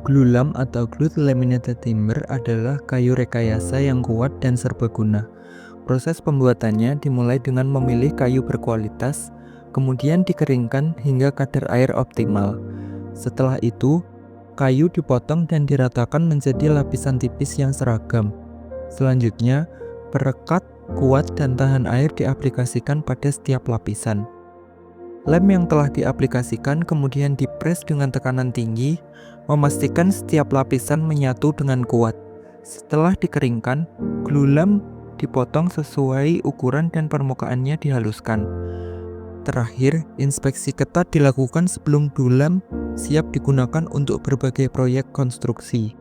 Glulam atau Glued Laminated Timber adalah kayu rekayasa yang kuat dan serbaguna. Proses pembuatannya dimulai dengan memilih kayu berkualitas, kemudian dikeringkan hingga kadar air optimal. Setelah itu, kayu dipotong dan diratakan menjadi lapisan tipis yang seragam. Selanjutnya, perekat kuat dan tahan air diaplikasikan pada setiap lapisan. Lem yang telah diaplikasikan kemudian dipres dengan tekanan tinggi, memastikan setiap lapisan menyatu dengan kuat. Setelah dikeringkan, glulam dipotong sesuai ukuran dan permukaannya dihaluskan. Terakhir, inspeksi ketat dilakukan sebelum glulam siap digunakan untuk berbagai proyek konstruksi.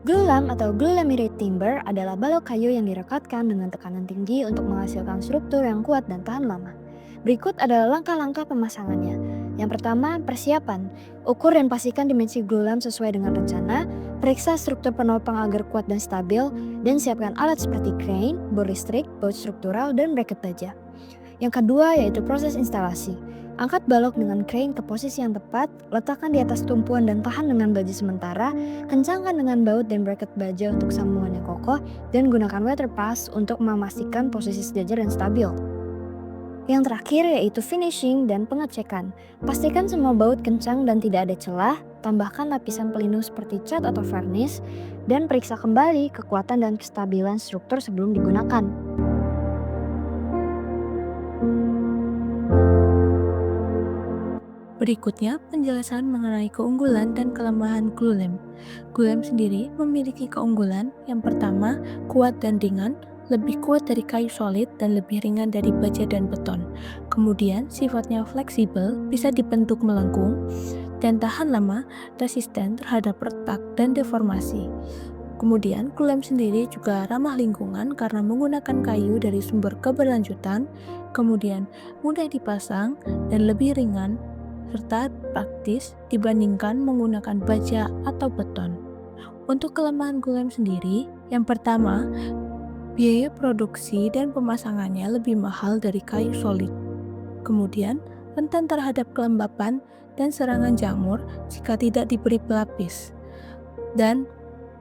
Glulam atau glue laminated timber adalah balok kayu yang direkatkan dengan tekanan tinggi untuk menghasilkan struktur yang kuat dan tahan lama. Berikut adalah langkah-langkah pemasangannya. Yang pertama, persiapan. Ukur dan pastikan dimensi glulam sesuai dengan rencana, periksa struktur penopang agar kuat dan stabil, dan siapkan alat seperti crane, bor listrik, baut struktural, dan bracket baja. Yang kedua yaitu proses instalasi. Angkat balok dengan crane ke posisi yang tepat, letakkan di atas tumpuan dan tahan dengan baja sementara, kencangkan dengan baut dan bracket baja untuk sambungan yang kokoh, dan gunakan weather pass untuk memastikan posisi sejajar dan stabil. Yang terakhir yaitu finishing dan pengecekan. Pastikan semua baut kencang dan tidak ada celah, tambahkan lapisan pelindung seperti cat atau varnish, dan periksa kembali kekuatan dan kestabilan struktur sebelum digunakan. Berikutnya, penjelasan mengenai keunggulan dan kelemahan glulam. Glulam sendiri memiliki keunggulan. Yang pertama, kuat dan ringan, lebih kuat dari kayu solid dan lebih ringan dari baja dan beton. Kemudian, sifatnya fleksibel, bisa dibentuk melengkung, dan tahan lama, resisten terhadap retak dan deformasi. Kemudian, glulam sendiri juga ramah lingkungan karena menggunakan kayu dari sumber keberlanjutan, kemudian mudah dipasang dan lebih ringan, serta praktis dibandingkan menggunakan baja atau beton. Untuk kelemahan glulam sendiri, yang pertama, biaya produksi dan pemasangannya lebih mahal dari kayu solid. Kemudian, rentan terhadap kelembapan dan serangan jamur jika tidak diberi pelapis. Dan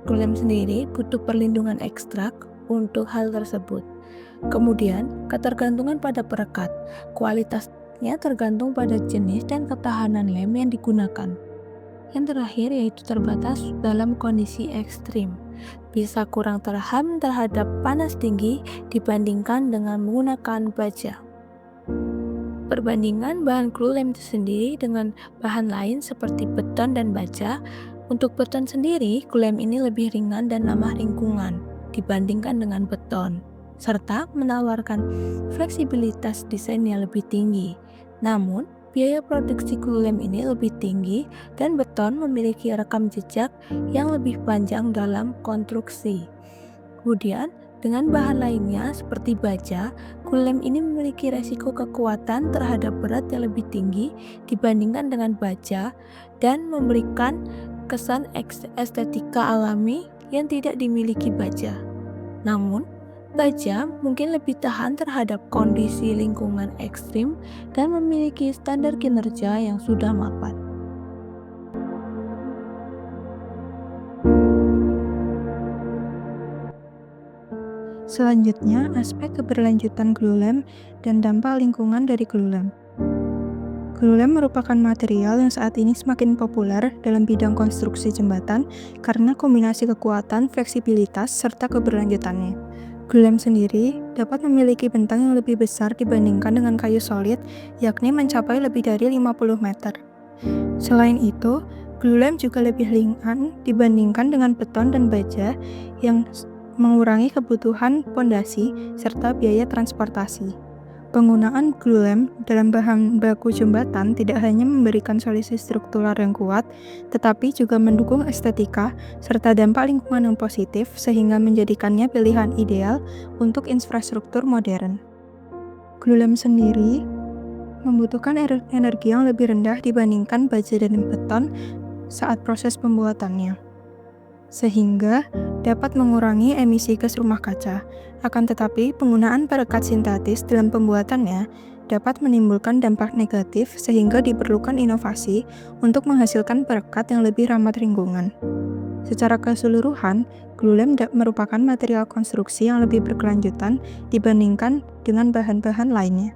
glulam sendiri butuh perlindungan ekstrak untuk hal tersebut. Kemudian, ketergantungan pada perekat. Kualitasnya tergantung pada jenis dan ketahanan lem yang digunakan. Yang terakhir yaitu terbatas dalam kondisi ekstrim. Bisa kurang tahan terhadap panas tinggi dibandingkan dengan menggunakan baja. Perbandingan bahan glulam itu sendiri dengan bahan lain seperti beton dan baja. Untuk beton sendiri, glulam ini lebih ringan dan ramah lingkungan dibandingkan dengan beton, serta menawarkan fleksibilitas desain yang lebih tinggi. Namun, biaya produksi glulam ini lebih tinggi dan beton memiliki rekam jejak yang lebih panjang dalam konstruksi. Kemudian, dengan bahan lainnya seperti baja, glulam ini memiliki resiko kekuatan terhadap berat yang lebih tinggi dibandingkan dengan baja dan memberikan kesan estetika alami yang tidak dimiliki baja. Namun, baja mungkin lebih tahan terhadap kondisi lingkungan ekstrim dan memiliki standar kinerja yang sudah mapan. Selanjutnya, aspek keberlanjutan glulam dan dampak lingkungan dari glulam. Glulam merupakan material yang saat ini semakin populer dalam bidang konstruksi jembatan karena kombinasi kekuatan, fleksibilitas, serta keberlanjutannya. Glulam sendiri dapat memiliki bentang yang lebih besar dibandingkan dengan kayu solid, yakni mencapai lebih dari 50 meter. Selain itu, glulam juga lebih ringan dibandingkan dengan beton dan baja yang mengurangi kebutuhan pondasi serta biaya transportasi. Penggunaan glulam dalam bahan baku jembatan tidak hanya memberikan solusi struktural yang kuat, tetapi juga mendukung estetika serta dampak lingkungan yang positif sehingga menjadikannya pilihan ideal untuk infrastruktur modern. Glulam sendiri membutuhkan energi yang lebih rendah dibandingkan baja dan beton saat proses pembuatannya. sehingga dapat mengurangi emisi gas rumah kaca. Akan tetapi, penggunaan perekat sintetis dalam pembuatannya dapat menimbulkan dampak negatif sehingga diperlukan inovasi untuk menghasilkan perekat yang lebih ramah lingkungan. Secara keseluruhan, glulam merupakan material konstruksi yang lebih berkelanjutan dibandingkan dengan bahan-bahan lainnya.